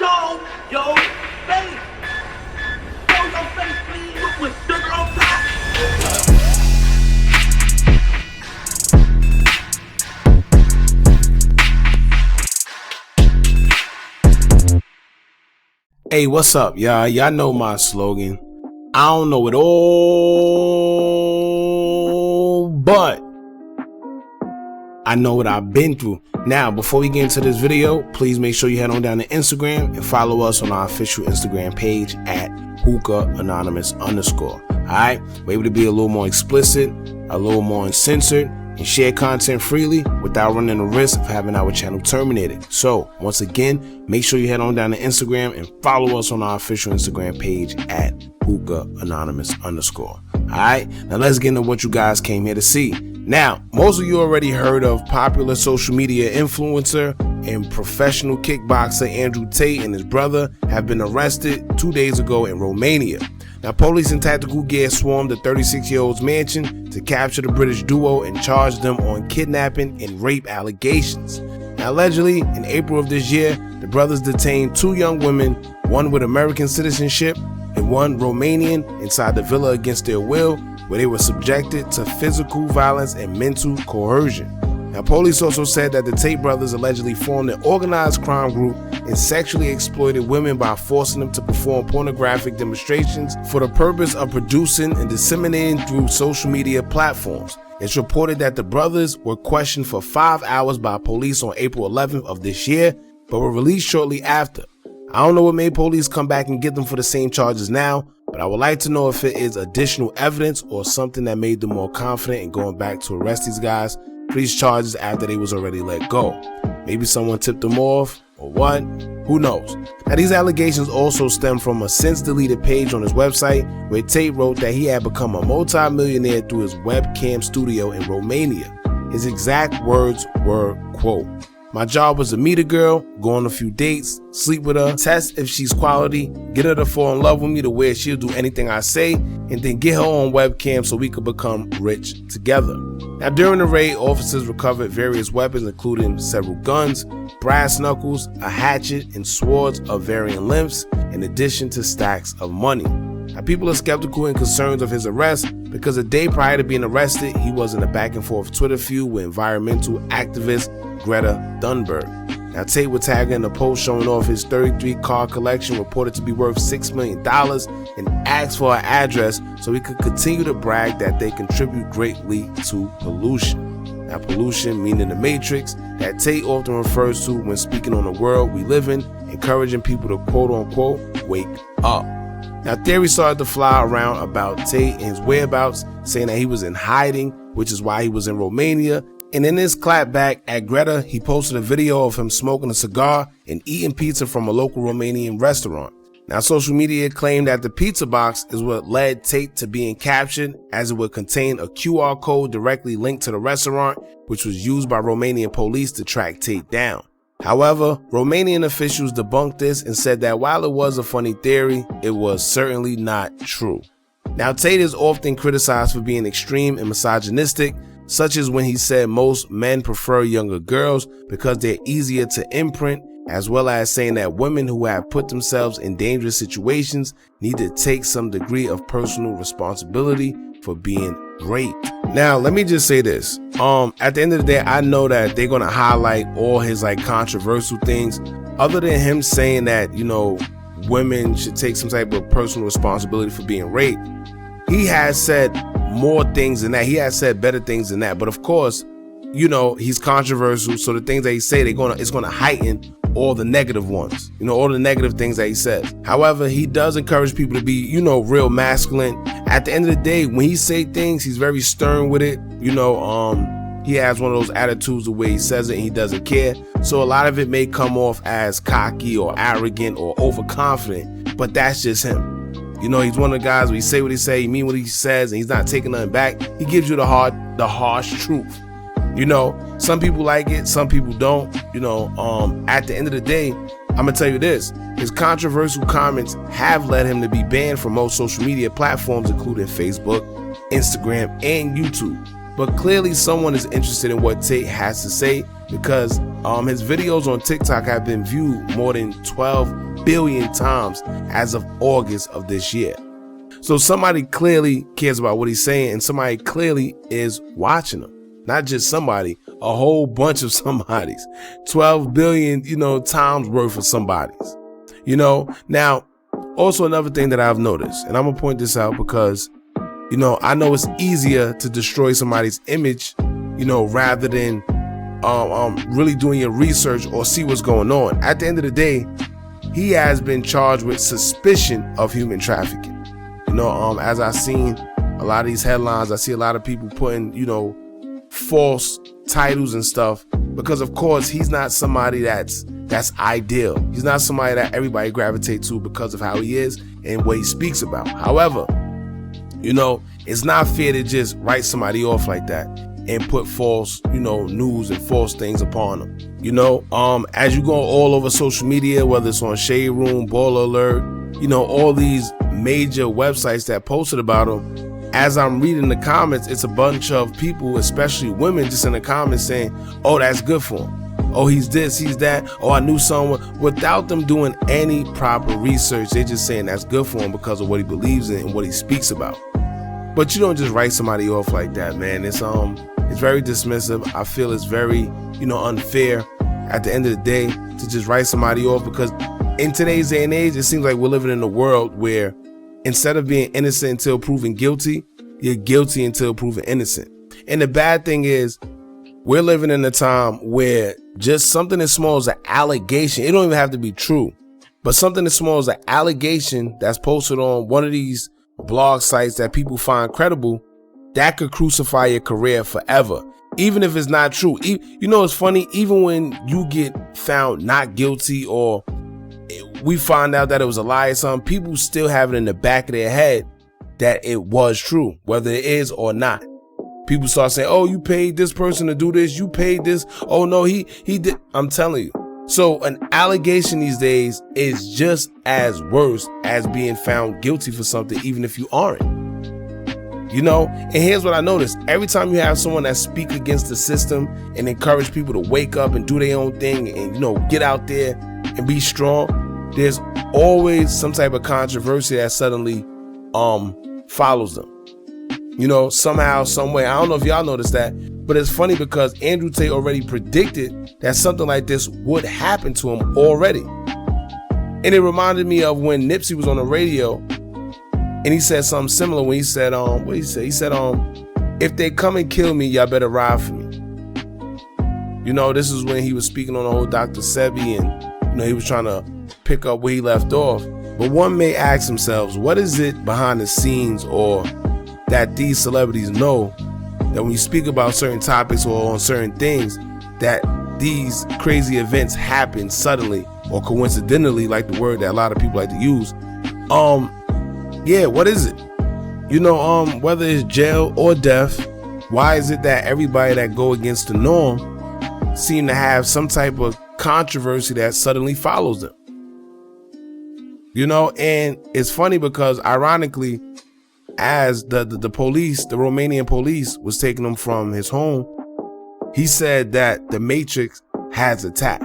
show your face. Show your face, please, with sugar on top. Hey, what's up, y'all? Y'all know my slogan. I don't know it all, but I know what I've been through. Now, before we get into this video, please make sure you head on down to Instagram and follow us on our official Instagram page at hookahanonymous_. Alright, we're able to be a little more explicit, a little more uncensored, and share content freely without running the risk of having our channel terminated. So, once again, make sure you head on down to Instagram and follow us on our official Instagram page at hookahanonymous_. Alright, now let's get into what you guys came here to see. Now, most of you already heard of popular social media influencer and professional kickboxer Andrew Tate and his brother have been arrested 2 days ago in Romania. Now, police in tactical gear swarmed the 36-year-old's mansion to capture the British duo and charge them on kidnapping and rape allegations. Now, allegedly, in April of this year, the brothers detained two young women, one with American citizenship and one Romanian, inside the villa against their will, where they were subjected to physical violence and mental coercion. Now, police also said that the Tate brothers allegedly formed an organized crime group and sexually exploited women by forcing them to perform pornographic demonstrations for the purpose of producing and disseminating through social media platforms. It's reported that the brothers were questioned for 5 hours by police on April 11th of this year, but were released shortly after. I don't know what made police come back and get them for the same charges now, but I would like to know if it is additional evidence or something that made them more confident in going back to arrest these guys for these charges after they was already let go. Maybe someone tipped them off or what? Who knows? Now, these allegations also stem from a since deleted page on his website where Tate wrote that he had become a multi-millionaire through his webcam studio in Romania. His exact words were, quote, "My job was to meet a girl, go on a few dates, sleep with her, test if she's quality, get her to fall in love with me to where she'll do anything I say, and then get her on webcam so we could become rich together." Now, during the raid, officers recovered various weapons, including several guns, brass knuckles, a hatchet, and swords of varying lengths, in addition to stacks of money. Now, people are skeptical and concerned of his arrest because a day prior to being arrested, he was in a back and forth Twitter feud with environmental activist Greta Thunberg. Now, Tate was tagged in a post showing off his 33 car collection reported to be worth $6 million and asked for her address so he could continue to brag that they contribute greatly to pollution. Now, pollution meaning the matrix that Tate often refers to when speaking on the world we live in, encouraging people to quote unquote wake up. Now, theories started to fly around about Tate and his whereabouts, saying that he was in hiding, which is why he was in Romania. And in his clapback at Greta, he posted a video of him smoking a cigar and eating pizza from a local Romanian restaurant. Now, social media claimed that the pizza box is what led Tate to being captured, as it would contain a QR code directly linked to the restaurant, which was used by Romanian police to track Tate down. However, Romanian officials debunked this and said that while it was a funny theory, it was certainly not true. Now, Tate is often criticized for being extreme and misogynistic, such as when he said most men prefer younger girls because they're easier to imprint, as well as saying that women who have put themselves in dangerous situations need to take some degree of personal responsibility for being raped. Now, let me just say this. At the end of the day, I know that they're going to highlight all his controversial things. Other than him saying that, women should take some type of personal responsibility for being raped, he has said more things than that. He has said better things than that. But of course, he's controversial. So the things that he say, it's going to heighten all the negative ones, all the negative things that he says. However, he does encourage people to be, real masculine. At the end of the day, when he say things, he's very stern with it. He has one of those attitudes the way he says it and he doesn't care. So a lot of it may come off as cocky or arrogant or overconfident, but that's just him. He's one of the guys where he say what he say, he mean what he says, and he's not taking nothing back. He gives you the harsh truth. Some people like it, some people don't. At the end of the day, I'm gonna tell you this: his controversial comments have led him to be banned from most social media platforms, including Facebook, Instagram, and YouTube. but clearly someone is interested in what Tate has to say, because his videos on TikTok have been viewed more than 12 billion times as of August of this year. So somebody clearly cares about what he's saying, and somebody clearly is watching him. Not just somebody, a whole bunch of somebodies. 12 billion, times worth of somebodies. Now, also another thing that I've noticed, and I'm gonna point this out because, I know it's easier to destroy somebody's image, rather than really doing your research or see what's going on. At the end of the day, he has been charged with suspicion of human trafficking. As I've seen a lot of these headlines, I see a lot of people putting, false titles and stuff, because of course he's not somebody that's ideal. He's not somebody that everybody gravitates to because of how he is and what he speaks about. However, it's not fair to just write somebody off like that and put false, news and false things upon them. As you go all over social media, whether it's on Shade Room, Baller Alert, all these major websites that posted about him, as I'm reading the comments, it's a bunch of people, especially women, just in the comments saying, oh, that's good for him. Oh, he's this, he's that. Oh, I knew someone, without them doing any proper research. They're just saying that's good for him because of what he believes in and what he speaks about. But you don't just write somebody off like that, man. It's very dismissive. I feel it's very, unfair at the end of the day to just write somebody off, because in today's day and age, it seems like we're living in a world where instead of being innocent until proven guilty, you're guilty until proven innocent. And the bad thing is, we're living in a time where just something as small as an allegation, it don't even have to be true, but something as small as an allegation that's posted on one of these blog sites that people find credible, that could crucify your career forever. Even if it's not true. It's funny, even when you get found not guilty or we find out that it was a lie or something, people still have it in the back of their head that it was true, whether it is or not. People start saying, oh, you paid this person to do this, you paid this, oh no, he did. I'm telling you. So an allegation these days is just as worse as being found guilty for something, even if you aren't. And here's what I noticed. Every time you have someone that speak against the system and encourage people to wake up and do their own thing and, get out there and be strong, there's always some type of controversy that suddenly follows them. Somehow, some way. I don't know if y'all noticed that, but it's funny because Andrew Tate already predicted that something like this would happen to him already. And it reminded me of when Nipsey was on the radio and he said something similar when he said, what did he say? He said, if they come and kill me, y'all better ride for me. This is when he was speaking on the whole Dr. Sebi and, he was trying to pick up where he left off. But one may ask themselves, what is it behind the scenes or that these celebrities know that when you speak about certain topics or on certain things, that these crazy events happen suddenly or coincidentally, like the word that a lot of people like to use. What is it? Whether it's jail or death, why is it that everybody that go against the norm seem to have some type of controversy that suddenly follows them? And it's funny because ironically, as the police, the Romanian police was taking him from his home, he said that the Matrix has attacked.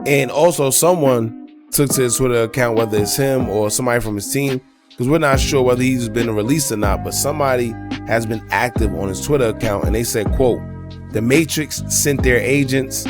And also someone took to his Twitter account, whether it's him or somebody from his team, because we're not sure whether he's been released or not, but somebody has been active on his Twitter account and they said, quote, the Matrix sent their agents.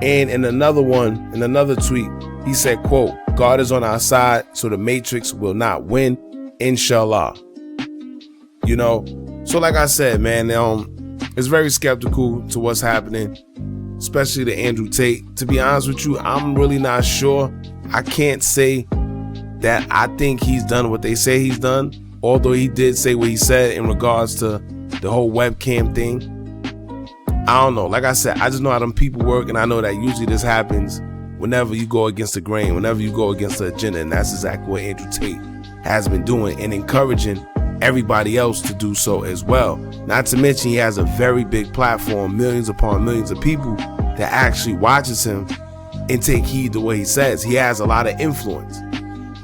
And in another tweet, he said, quote, God is on our side, so the Matrix will not win, inshallah. So like I said, man, it's very skeptical to what's happening, especially to Andrew Tate. To be honest with you, I'm really not sure. I can't say that I think he's done what they say he's done, although he did say what he said in regards to the whole webcam thing. I don't know. Like I said, I just know how them people work, and I know that usually this happens whenever you go against the grain, whenever you go against the agenda, and that's exactly what Andrew Tate has been doing and encouraging everybody else to do so as well. Not to mention he has a very big platform, millions upon millions of people that actually watches him and take heed to what he says. He has a lot of influence.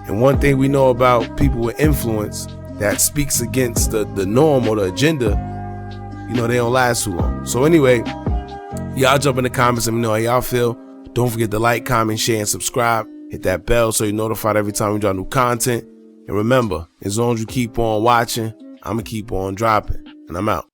And one thing we know about people with influence that speaks against the norm or the agenda, you know, they don't last too long. So anyway, y'all jump in the comments and let me know how y'all feel. Don't forget to like, comment, share, and subscribe. Hit that bell so you're notified every time we drop new content. And remember, as long as you keep on watching, I'm going to keep on dropping. And I'm out.